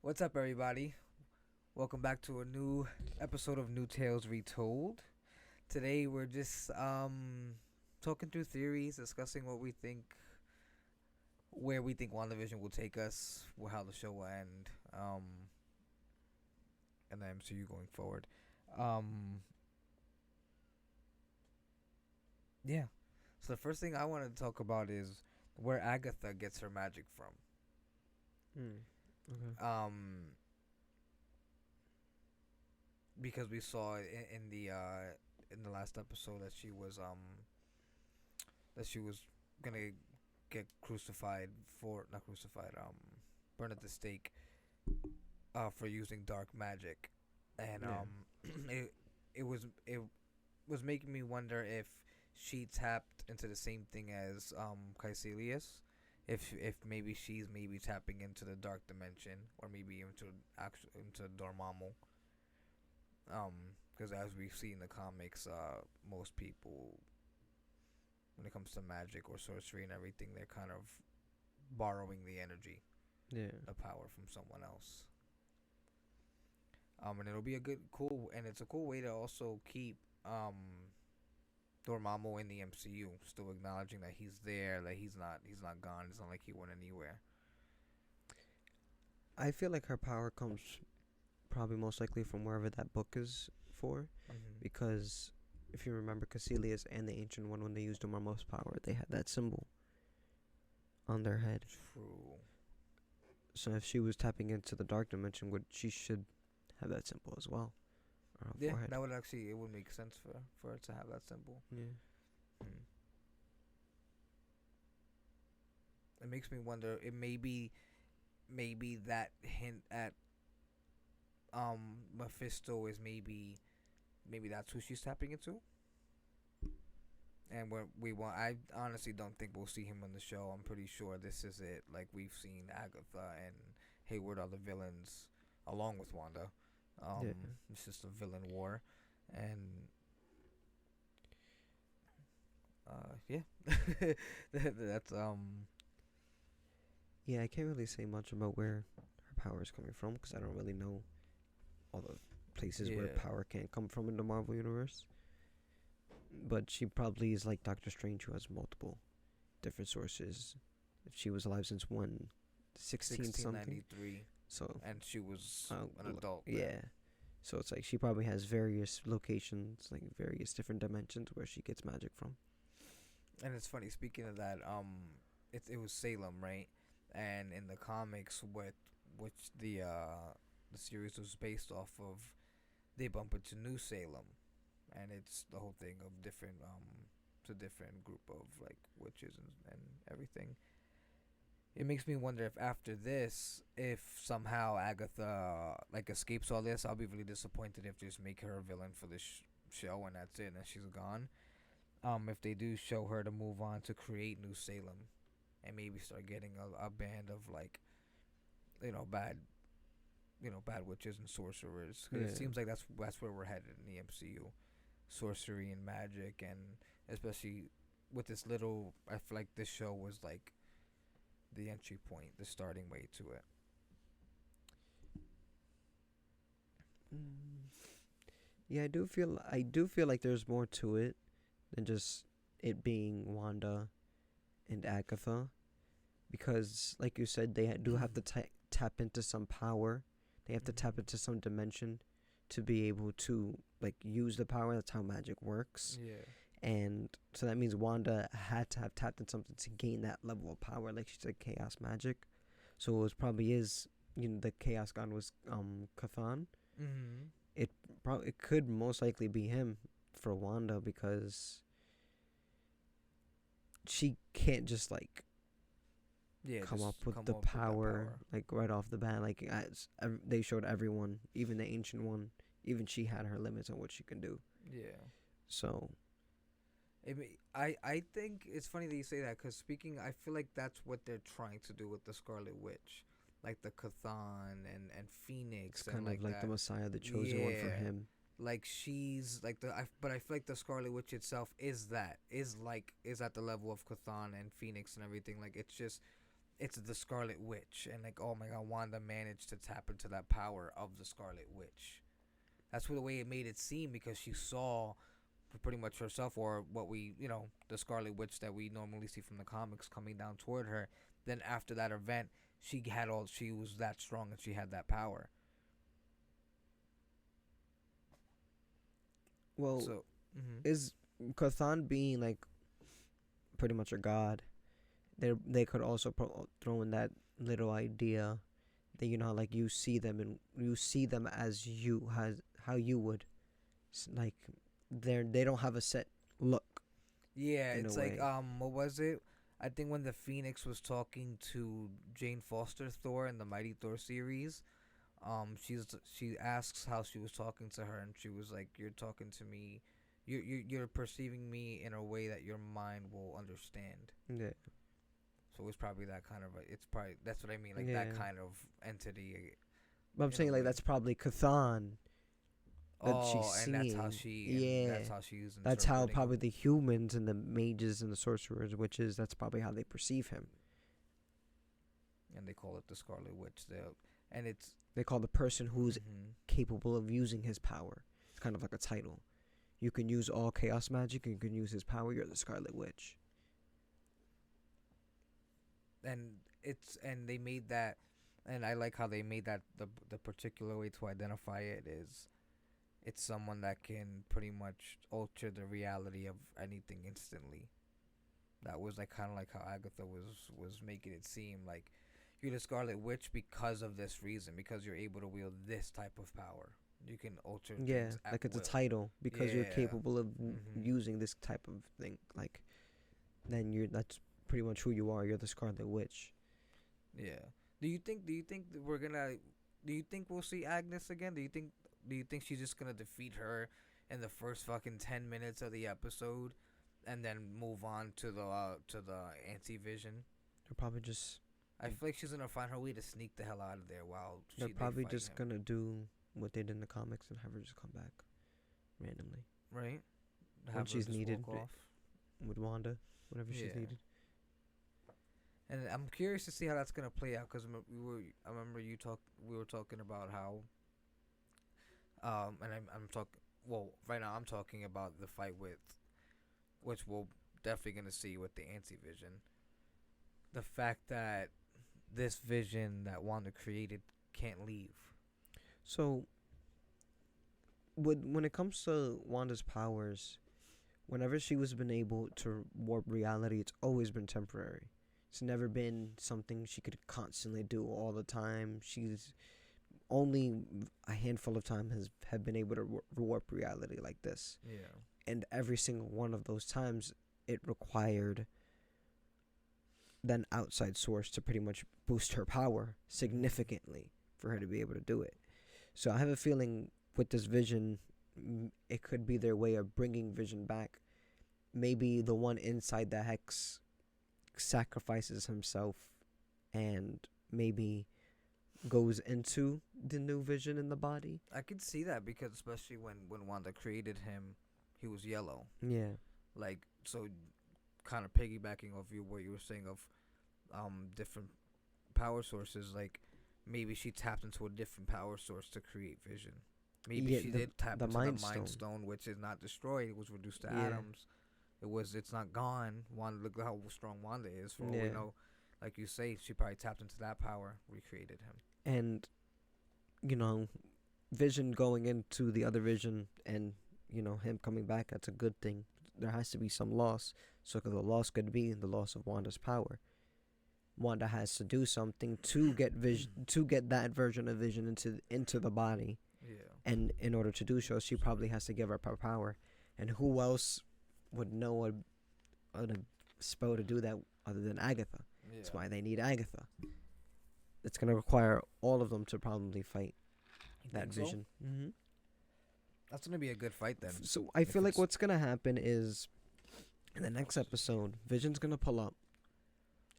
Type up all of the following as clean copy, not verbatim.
What's up, everybody? Welcome back to a new episode of New Tales Retold. Today, we're just talking through theories, discussing what we think, where we think WandaVision will take us, how the show will end, and the MCU going forward. Um, yeah. So the first thing I wanted to talk about is where Agatha gets her magic from. Mm. Okay. Because we saw in the last episode that she was gonna get crucified for not crucified burned at the stake for using dark magic, and Yeah. it it was making me wonder if she tapped into the same thing as Caecilius, if maybe she's maybe tapping into the dark dimension or maybe into Dormammu. Because as we see in the comics, most people, when it comes to magic or sorcery and everything, they're kind of borrowing the energy, Yeah. the power from someone else. And it'll be a cool, and it's a cool way to also keep Dormammu in the MCU, still acknowledging that he's there, that he's not gone. It's not like he went anywhere. I feel like her power comes probably most likely from wherever that book is for, Mm-hmm. because if you remember Caecilius and the Ancient One, when they used Dormammu's power, they had that symbol on their head. True. So if she was tapping into the dark dimension, would she should have that symbol as well on her Yeah, forehead. that would actually it would make sense for her to have that symbol. Yeah. Hmm. It makes me wonder. It maybe that hint at Mephisto is maybe that's who she's tapping into. And what we want, I honestly don't think we'll see him on the show. I'm pretty sure this is it. Like we've seen Agatha and Hayward are the villains, along with Wanda. Yeah. It's just a villain war, and yeah, that's Yeah. I can't really say much about where her power is coming from because I don't really know all the places where yeah, power can come from in the Marvel universe. But she probably is like Doctor Strange, who has multiple different sources. If she was alive since when, 16 something. 1693, So, and she was an adult. Then. yeah. So it's like she probably has various locations, like various different dimensions where she gets magic from. And it's funny. Speaking of that, it was Salem, right? And in the comics, which the series was based off of, they bump into New Salem, and it's the whole thing of different it's a different group of like witches and everything. It makes me wonder if after this, if somehow Agatha like escapes all this, I'll be really disappointed if they just make her a villain for this show and that's it, and she's gone. If they do show her to move on to create New Salem, and maybe start getting a band of like, bad, bad witches and sorcerers, because it Yeah. seems like that's where we're headed in the MCU, sorcery and magic, and especially with this little, I feel like this show was like the entry point, the starting way to it. Mm. Yeah, I do feel like there's more to it than just it being Wanda and Agatha, because like you said, they do have to tap into some power. They have to tap into some dimension to be able to like use the power. That's how magic works. Yeah. And so that means Wanda had to have tapped in something to gain that level of power, like she said, chaos magic. So it was probably is, the chaos god was Kathan. Mm-hmm. It could most likely be him for Wanda, because she can't just like Yeah. come Just up with come the up with that power power. like right off the bat. Like they showed everyone, even the Ancient One, even she had her limits on what she can do. Yeah. So I think it's funny that you say that, because speaking, I feel like that's what they're trying to do with the Scarlet Witch, like the Cathan and it's Phoenix and kind of like like the that. Messiah, the chosen one for Yeah, him. like she's like but I feel like the Scarlet Witch itself is at the level of Cathan and Phoenix and everything. Like it's just it's the Scarlet Witch, and like, oh my god, Wanda managed to tap into that power of the Scarlet Witch. That's the way it made it seem, because she saw pretty much herself, or what we, the Scarlet Witch that we normally see from the comics coming down toward her. Then after that event, she was that strong and she had that power. Well, So, is Kathan being like pretty much a god? They could also throw in that little idea that, like, you see them, and you see them as how you would, like, they don't have a set look. yeah, In a it's like, way. what was it? I think when the Phoenix was talking to Jane Foster Thor in the Mighty Thor series, she asks how she was talking to her, and she was like, "You're talking to me, you're perceiving me in a way that your mind will understand." Yeah. So it's probably that kind of it's probably, that's what I mean, like Yeah. that kind of entity. But I'm In a saying, like, way. that's probably Kathan that she's Oh, and seeing. that's Yeah. how she's That's how interpreting probably him. the humans and the mages and the sorcerers, witches, that's probably how they perceive him. And they call it the Scarlet Witch. And it's They call the person who's mhm. capable of using his power. It's kind of like a title. You can use all chaos magic, and you can use his power. You're the Scarlet Witch. And they made that, and I like how they made that the particular way to identify it is, it's someone that can pretty much alter the reality of anything instantly. That was like kind of like how Agatha was making it seem like, you're the Scarlet Witch because of this reason, because you're able to wield this type of power. You can alter Yeah, things at like it's a will. title because you're Yeah. capable of Mhm. using this type of thing. Like, then that's pretty much who you are. You're the Scarlet Witch. Yeah. Do you think that we're gonna do you think we'll see Agnes again? Do you think she's just gonna defeat her in the first fucking 10 minutes of the episode, and then move on to the anti-vision? They're probably just I feel like she's gonna find her way to sneak the hell out of there while they're they probably fight just him. gonna do what they did in the comics and have her just come back randomly Right? when Have her she's just needed walk off. with Wanda, whenever she's Yeah. needed. And I'm curious to see how that's gonna play out, because I remember we were talking about how, and I'm talking, well, right now I'm talking about the fight with, which we're definitely gonna see with the anti-vision. The fact that this vision that Wanda created can't leave. So, when it comes to Wanda's powers, whenever she was been able to warp reality, it's always been temporary. It's never been something she could constantly do all the time. She's only a handful of time have been able to warp reality like this, Yeah. and every single one of those times it required an outside source to pretty much boost her power significantly for her to be able to do it. So I have a feeling with this vision, it could be their way of bringing Vision back. Maybe the one inside the hex sacrifices himself and maybe goes into the new Vision in the body. I could see that, because especially when Wanda created him, he was yellow. Yeah. Like, so, kind of piggybacking off what you were saying of different power sources, like maybe she tapped into a different power source to create Vision. Maybe Yeah, she did tap the into the Mind Mind Stone. Stone, which is not destroyed. It was reduced to Yeah. atoms. It's not gone. Wanda, look at how strong Wanda is. For all we Yeah. know, like you say, she probably tapped into that power, recreated him. And, Vision going into the other Vision and, him coming back, that's a good thing. There has to be some loss. So the loss could be the loss of Wanda's power. Wanda has to do something to get that version of Vision into the body. Yeah. And in order to do so, she probably has to give up her power. And who else would know a spell to do that other than Agatha? Yeah. That's why they need Agatha. It's going to require all of them to probably fight You that think so? Vision. Mm-hmm. That's gonna be a good fight then. So I If feel like it's- what's going to happen is in the next episode, Vision's going to pull up.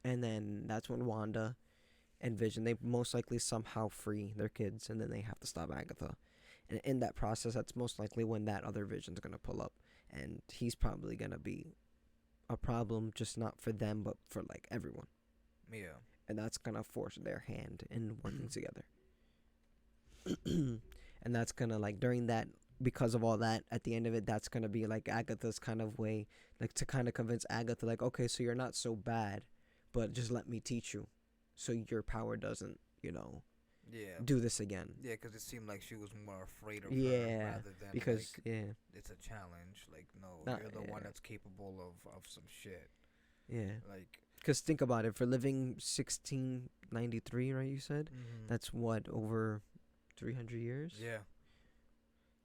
And then that's when Wanda and Vision, they most likely somehow free their kids, and then they have to stop Agatha. And in that process, that's most likely when that other Vision's going to pull up. And he's probably going to be a problem, just not for them, but for, like, everyone. Yeah. and that's gonna force their hand in working together. And that's gonna like during that, because of all that, at the end of it, that's gonna be like Agatha's kind of way, like to kind of convince Agatha, like, okay, so you're not so bad, but just let me teach you, so your power doesn't, Yeah. do this again. Yeah, because it seemed like she was more afraid of her Yeah, rather than because like it's a challenge. Like, no, Not- you're the one yeah. that's capable of some shit. yeah, Like, because think about it. For living 1693, right? You said that's what, over 300 years. yeah,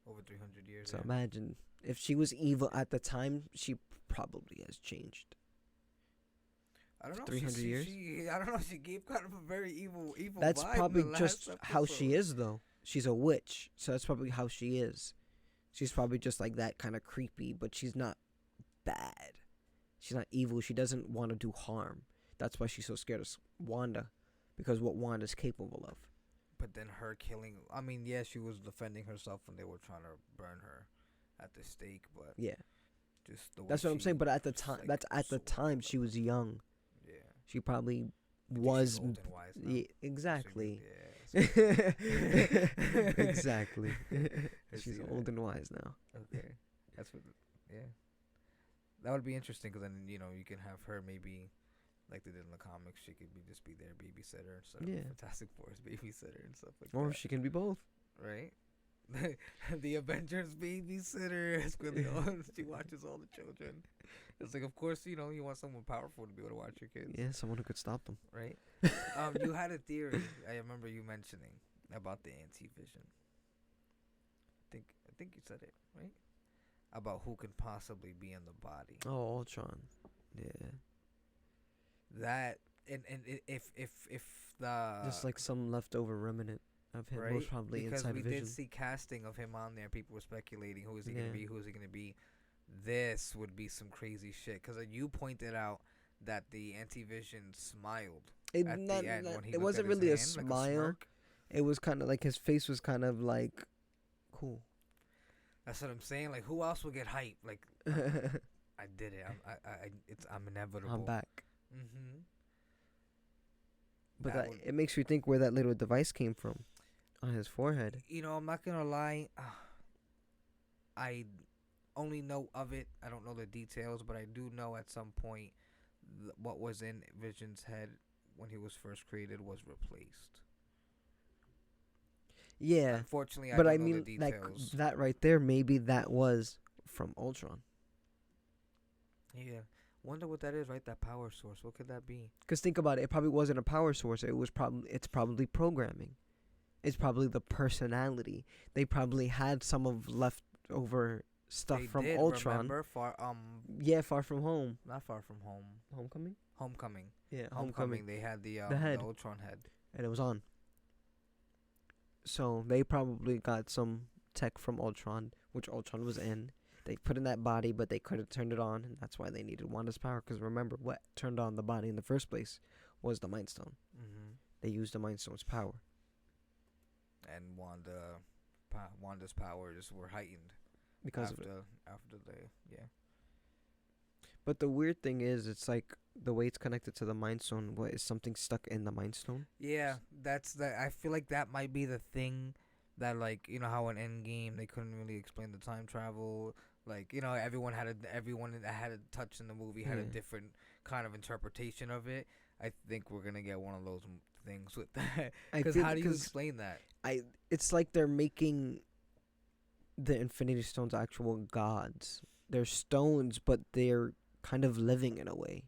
over 300 years. So Yeah. imagine if she was evil at the time, she probably has changed. I don't know. 300 years? I don't know. She gave kind of a very evil That's vibe probably in the just last how she episode. is, though. She's a witch, so that's probably how she is. She's probably just like that, kind of creepy, but she's not bad. She's not evil. She doesn't want to do harm. That's why she's so scared of Wanda, because what Wanda's capable of. But then her killing. I mean, yeah, she was defending herself when they were trying to burn her at the stake, but Yeah, just the way that's what I'm she saying. But at the was, time, like, that's at the so time she was young. Yeah. She probably She's was. old and wise now. Yeah, exactly. Yeah. Exactly. I She's see that. old and wise now. Okay. That's what. Yeah. That would be interesting because then you can have her maybe, like they did in the comics, she could just be their babysitter instead of Yeah. Fantastic Four's babysitter and stuff like Or that. she can be both. Right. The Avengers babysitter. It's really she watches all the children. It's like, of course, you want someone powerful to be able to watch your kids. Yeah, someone who could stop them. Right. You had a theory. I remember you mentioning about the anti-vision. I think you said it, right? About who could possibly be in the body. Oh, Ultron. Yeah. That and if the Just like some leftover remnant of him, right, most probably because inside we Vision. did see casting of him on there. People were speculating who is he Yeah. gonna be, who is he gonna be. This would be some crazy shit because you pointed out that the anti-vision smiled at the end when he it looked wasn't at his really a hand, like smile. smirk. It was kind of like his face was kind of like cool. That's what I'm saying. Like, who else would get hype? Like, I'm I did it. I'm inevitable. back. Mm-hmm. But That would- it makes you think where that little device came from on his forehead. I'm not gonna lie. I only know of it. I don't know the details, but I do know at some point what was in Vision's head when he was first created was replaced. Yeah, Unfortunately, but I I don't know mean, the like details. that right there, maybe that was from Ultron. Yeah, wonder what that is. Right, that power source. What could that be? Because think about it, it probably wasn't a power source. It's probably programming. It's probably the personality. They probably had some of leftover stuff They from did, Ultron. Remember, Yeah, Far From Home. not Far From Home. Homecoming. Homecoming. Yeah, Homecoming. They had the head. Ultron head. And it was on. So they probably got some tech from Ultron, which Ultron was in. They put in that body, but they couldn't turn it on, and that's why they needed Wanda's power. Because remember, what turned on the body in the first place was the Mind Stone. Mm-hmm. They used the Mind Stone's power. And Wanda's powers were heightened Because after of it. yeah. But the weird thing is, it's like the way it's connected to the Mind Stone. What is something stuck in the Mind Stone? Yeah, that's that. I feel like that might be the thing that, like, how in Endgame they couldn't really explain the time travel. Like, everyone that had a touch in the movie had a Yeah. different kind of interpretation of it. I think we're gonna get one of those things with that. Because how do you explain that? It's like they're making the Infinity Stones actual gods. They're stones, but they're kind of living in a way.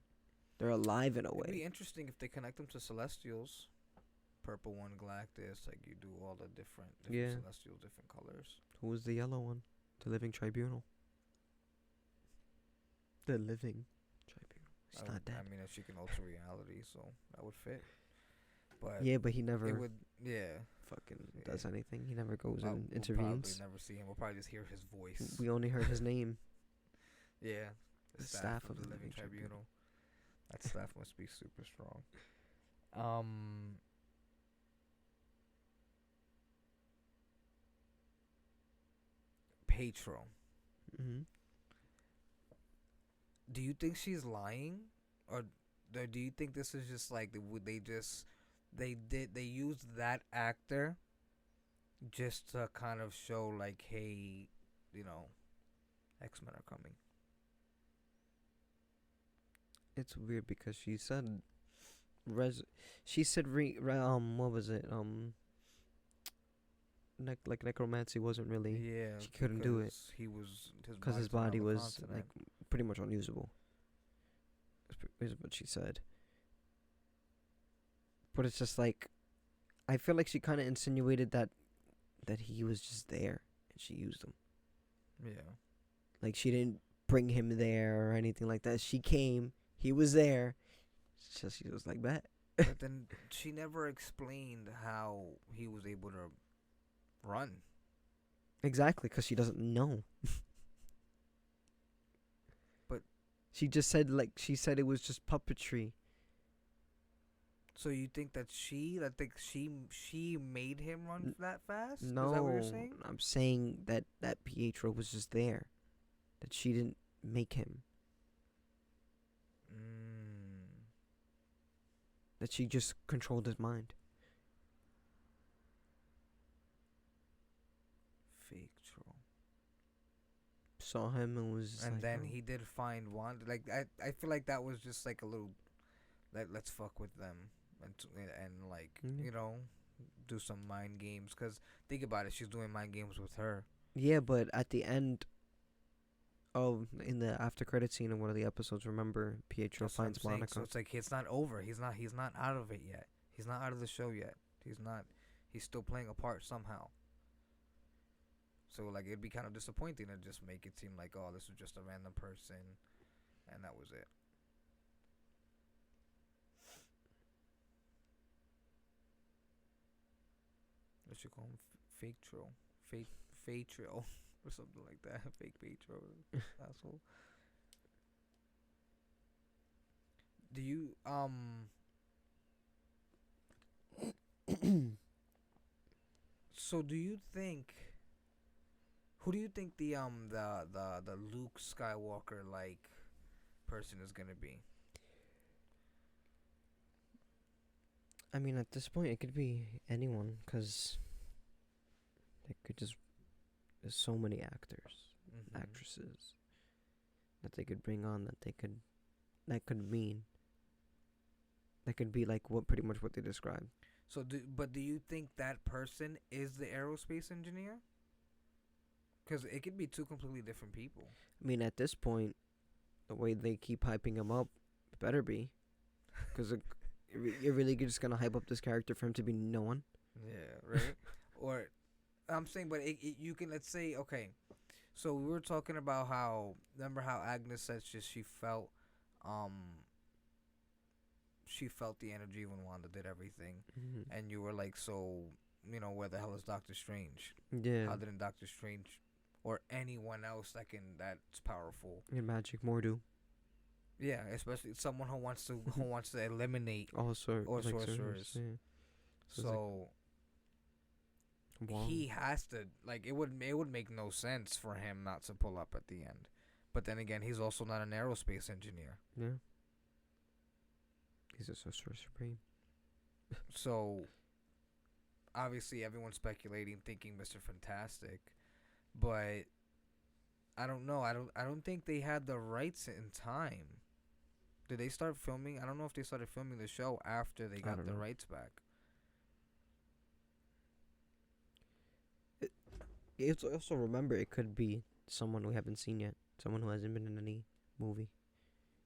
They're alive in a It'd be way. interesting if they connect them to Celestials. Purple one, Galactus. Like, you do all the different Yeah. Celestials, different colors. Who was the yellow one? The Living Tribunal. The Living Tribunal. He's not dead. I mean, if she can alter reality, so that would fit. But Yeah, but he never it would, yeah. fucking Yeah. does anything. He never goes We'll and intervenes. probably never see him. We'll probably just hear his voice. We only heard his name. Yeah. The staff of the Living Tribunal. That staff must be super strong. Petro. Mm-hmm. Do you think she's lying, or do you think this is just like would they used that actor just to kind of show like, hey, you know, X-Men are coming. It's weird because she said she said what was it? Like necromancy wasn't really, Yeah, she couldn't do it he was because his body was like pretty much unusable. Is what she said. But it's just like, I feel like she kind of insinuated that he was just there and she used him. Yeah. Like she didn't bring him there or anything like that. She came, he was there. It's just she was like that. But then she never explained how he was able to run. Exactly, because she doesn't know. But she just said it was just puppetry. So you think that she made him run that fast? No, is that what you're saying? I'm saying that Pietro was just there. That she didn't make him. That she just controlled his mind. Fake troll. Saw him and was and like, then oh. he did find Wanda. Like I feel like that was just like a little, let's fuck with them and like you know, do some mind games. Cause think about it, she's doing mind games with her. Yeah, but at the end of in the after credit scene of one of the episodes, remember Pietro finds Monica. So it's like it's not over. He's not out of it yet. He's not out of the show yet. He's still playing a part somehow. So like it'd be kind of disappointing to just make it seem like, oh, this was just a random person and that was it. What should call him? Fake troll. Fake troll or something like that. Fake troll. Asshole. Do you so do you think, who do you think the Luke Skywalker like person is gonna be? I mean, at this point, it could be anyone, because it could just, there's so many actors, actresses that they could bring on, that could be like what pretty much what they described. So do you think that person is the aerospace engineer? Because it could be two completely different people. I mean, at this point, the way they keep hyping him up, it better be, because you're really just gonna hype up this character for him to be no one. Yeah, right. Or I'm saying, but you can, let's say, okay. So we were talking about remember how Agnes said she felt the energy when Wanda did everything, and you were like, so you know, where the hell is Doctor Strange? Yeah. How didn't Doctor Strange or anyone else that's powerful in Magic Mordu? Yeah, especially someone who wants to eliminate all sorcerers. Yeah. So he has to, like, it would make no sense for him not to pull up at the end. But then again, he's also not an aerospace engineer. Yeah. He's a sorcerer supreme. So obviously everyone's speculating, thinking Mr. Fantastic, but I don't know. I don't think they had the rights in time. Did they start filming? I don't know if they started filming the show after they got the rights back. It's also, remember, it could be someone we haven't seen yet. Someone who hasn't been in any movie,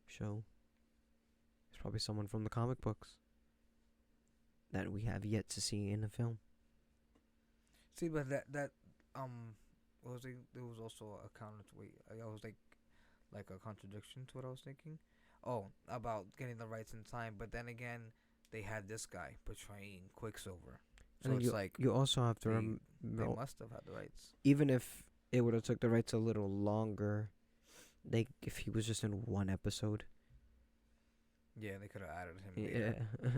show. It's probably someone from the comic books that we have yet to see in a film. See, but that what was it? There was also a counter. Wait, I was like a contradiction to what I was thinking. Oh, about getting the rights in time, but then again, they had this guy portraying Quicksilver. So and it's like you also have to they must have had the rights. Even if it would have took the rights a little longer, if he was just in one episode. Yeah, they could have added him. Yeah.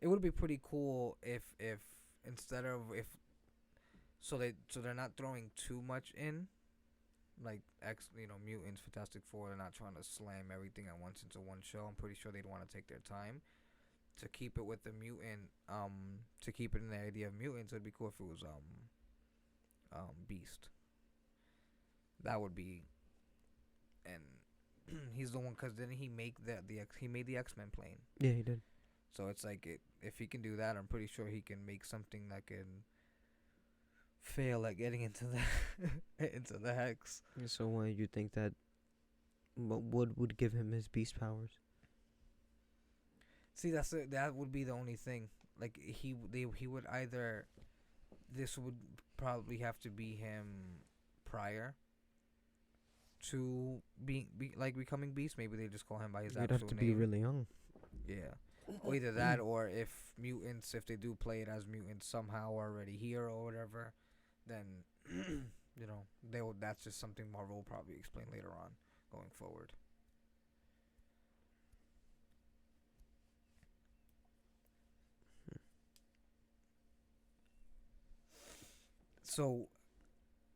It would be pretty cool if instead of so they're not throwing too much in, like mutants, Fantastic Four. They're not trying to slam everything at once into one show. I'm pretty sure they'd want to take their time to keep it with the mutant. To keep it in the idea of mutants, it'd be cool if it was Beast. That would be, and he's the one, because didn't he make he made the X-Men plane? Yeah, he did. So it's like if he can do that, I'm pretty sure he can make something that can fail at getting into the into the hex. So why you think that? What would give him his beast powers? See, that would be the only thing. Like he would either, this would probably have to be him prior to like becoming Beast. Maybe they just call him by his You'd actual have to name. be really young. Yeah. Or either that, or if mutants, if they do play it as mutants somehow already here or whatever, then they will. That's just something Marvel will probably explain later on, going forward. So,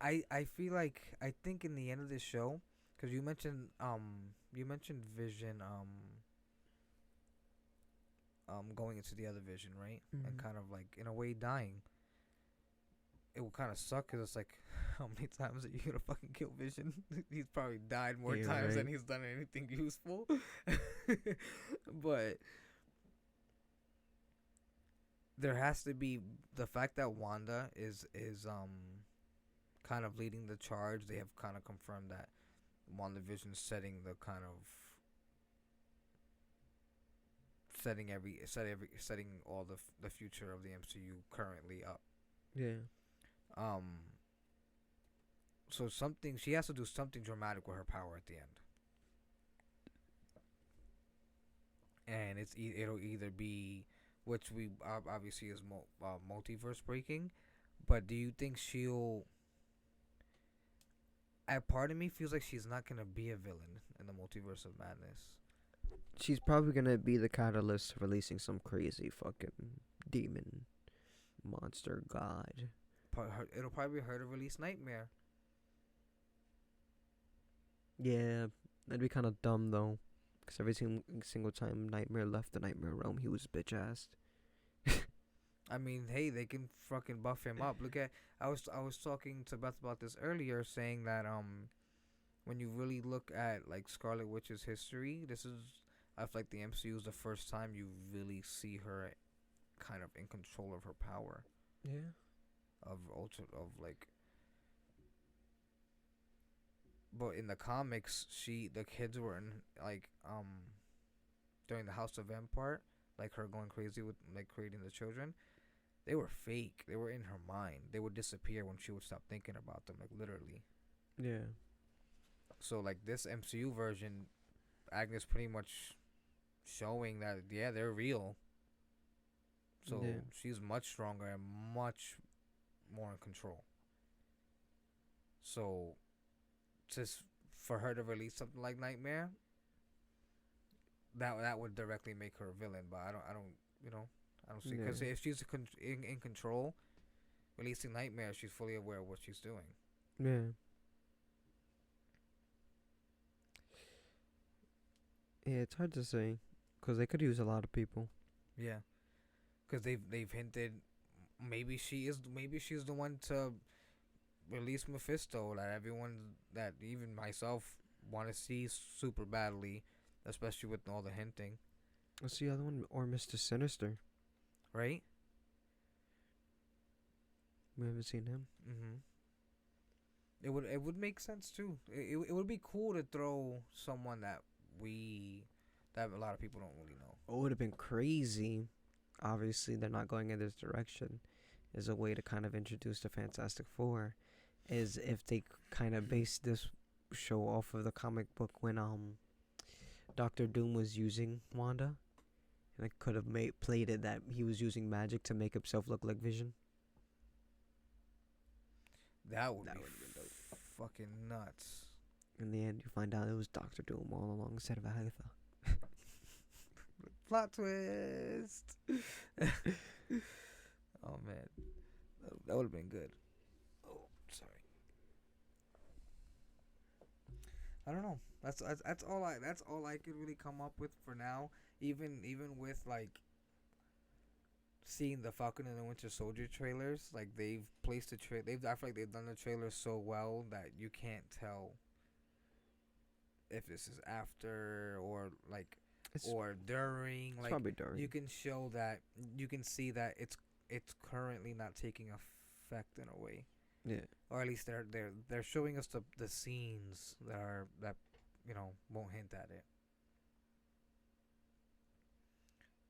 I feel like, I think in the end of this show, because you mentioned Vision going into the other Vision, right? And kind of like in a way dying. It will kind of suck, because it's like, how many times are you gonna fucking kill Vision? He's probably died more times than he's done anything useful. But there has to be the fact that Wanda is kind of leading the charge. They have kind of confirmed that WandaVision is setting the kind of setting all the future of the MCU currently up. Yeah. So she has to do something dramatic with her power at the end, and it'll either be, which we obviously is multiverse breaking, but do you think she'll? A part of me feels like she's not gonna be a villain in the Multiverse of Madness. She's probably gonna be the catalyst to releasing some crazy fucking demon monster god. It'll probably be her to release Nightmare. Yeah, that'd be kind of dumb though, because every single time Nightmare left the Nightmare Realm, he was bitch assed. I mean, hey, they can fucking buff him up. Look at, I was talking to Beth about this earlier, saying that when you really look at like Scarlet Witch's history, this is, I feel like the MCU is the first time you really see her kind of in control of her power. Yeah. But in the comics, the kids were in like during the House of M part, like her going crazy with like creating the children. They were fake. They were in her mind. They would disappear when she would stop thinking about them, like literally. Yeah. So like this MCU version, Agnes pretty much showing that they're real. So she's much stronger and much more in control. So just for her to release something like Nightmare, that would directly make her a villain. But I don't see, because if she's in control, releasing Nightmare, she's fully aware of what she's doing. Yeah. Yeah, it's hard to say, because they could use a lot of people. Yeah, because they've hinted maybe she's the one to release Mephisto, that even myself want to see super badly, especially with all the hinting. What's the other one? Or Mr. Sinister. Right? We haven't seen him. It would make sense too. It would be cool to throw someone that a lot of people don't really know. It would have been crazy. Obviously, they're not going in this direction. As a way to kind of introduce the Fantastic Four, is if they kind of base this show off of the comic book when Doctor Doom was using Wanda, and it could have played it that he was using magic to make himself look like Vision. That would be fucking nuts. In the end, you find out it was Doctor Doom all along instead of Agatha. Plot twist. Oh man, that would have been good. Oh, sorry. I don't know. That's all I could really come up with for now. Even with like seeing the Falcon and the Winter Soldier trailers, like they've placed the they've I feel like they've done the trailers so well that you can't tell if this is after or like It's or during. it's Like probably during. you can show that you can see that it's currently not taking effect in a way, Yeah. or at least they're showing us the scenes that won't hint at it.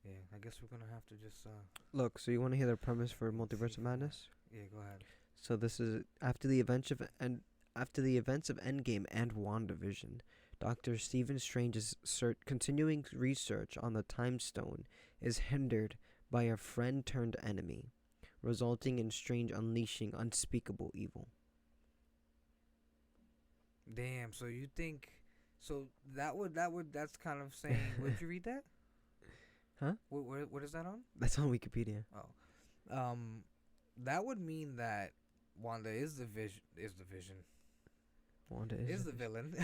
Yeah, I guess we're gonna have to just Look, so you want to hear the premise for see Multiverse of for that. Madness? Yeah, go ahead. So this is after the events of Endgame and WandaVision, Doctor Stephen Strange's continuing research on the Time Stone is hindered by a friend turned enemy, resulting in Strange unleashing unspeakable evil. Damn. So you think? So that's kind of saying. Would you read that? Huh? What is that on? That's on Wikipedia. Oh, that would mean that Wanda is the vision. Wanda Is is. the villain.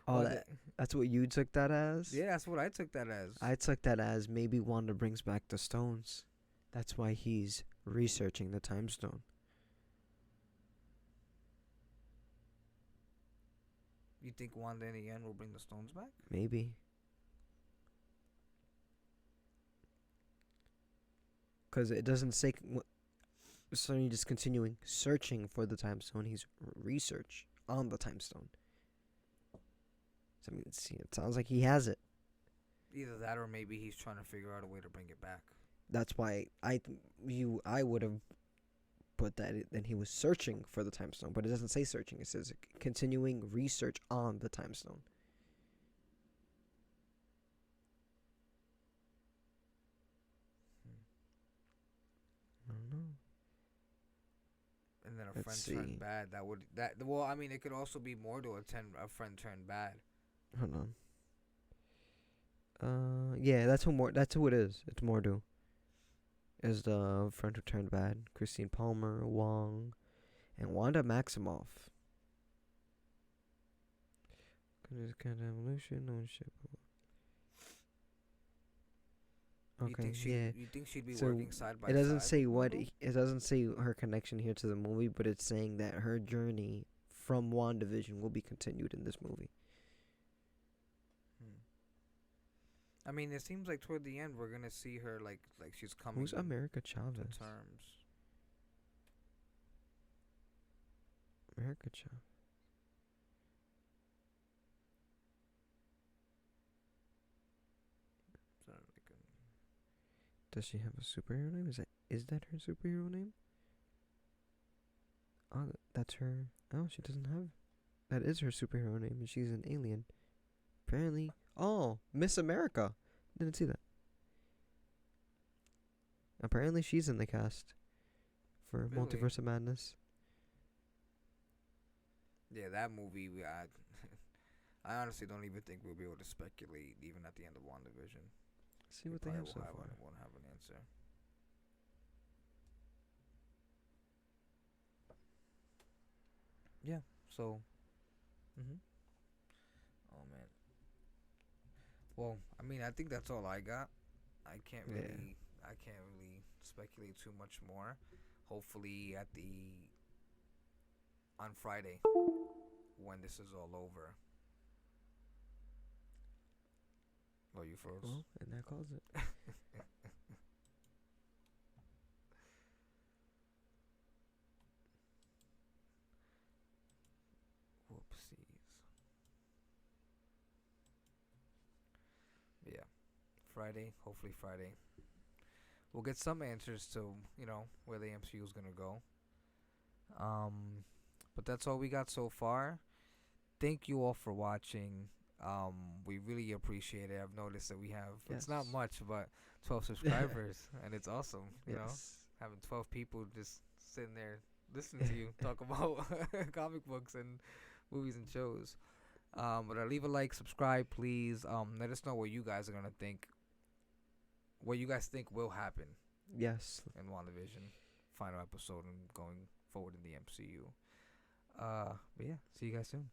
Oh, Wanda- that's what you took that as? yeah, that's what I took that as. I took that as maybe Wanda brings back the stones. That's why he's researching the Time Stone. You think Wanda in the end will bring the stones back? Maybe. Because it doesn't say. So he's just continuing searching for the Time Stone. He's research on the Time Stone. So, I mean, it sounds like he has it. Either that, or maybe he's trying to figure out a way to bring it back. That's why I would have put that then he was searching for the Time Stone, but it doesn't say searching. It says continuing research on the Time Stone. I don't know. And then a Let's friend see. turned bad. Well, I mean, it could also be more to a friend turned bad. Hold on. Yeah, that's who it is. It's Mordo. Is the friend who turned bad. Christine Palmer, Wong, and Wanda Maximoff. Kind of evolution, ownership. Okay, You think she'd be So, working side by it side? doesn't say with what Marvel? it doesn't say her connection here to the movie, but it's saying that her journey from WandaVision will be continued in this movie. I mean, it seems like toward the end we're gonna see her like she's coming Who's America to Chavez? terms. America Chavez. So, like, Does she have a superhero name? Is that her superhero name? Oh, that's her. Oh, she doesn't have. That is her superhero name, and she's an alien. Apparently. Oh, Miss America. Didn't see that. Apparently, she's in the cast for Really? Multiverse of Madness. yeah, that movie. I honestly don't even think we'll be able to speculate even at the end of WandaVision. See what they have so far. Won't have an answer. Yeah. So. Oh man. Well, I mean, I think that's all I got. I can't Yeah. really. I can't really speculate too much more. Hopefully, on Friday, when this is all over. Oh, you froze. Well, and that calls it. Whoopsies. Yeah. Friday, hopefully Friday. We'll get some answers to, where the MCU is going to go. But that's all we got so far. Thank you all for watching. We really appreciate it. I've noticed that we have, it's not Yes. much, but 12 subscribers, and it's awesome, Yes. having 12 people just sitting there listening to you talk about comic books and movies and shows. But leave a like, subscribe, please. Let us know what you guys are gonna think. What you guys think will happen Yes. in WandaVision, final episode, and going forward in the MCU. But yeah, see you guys soon.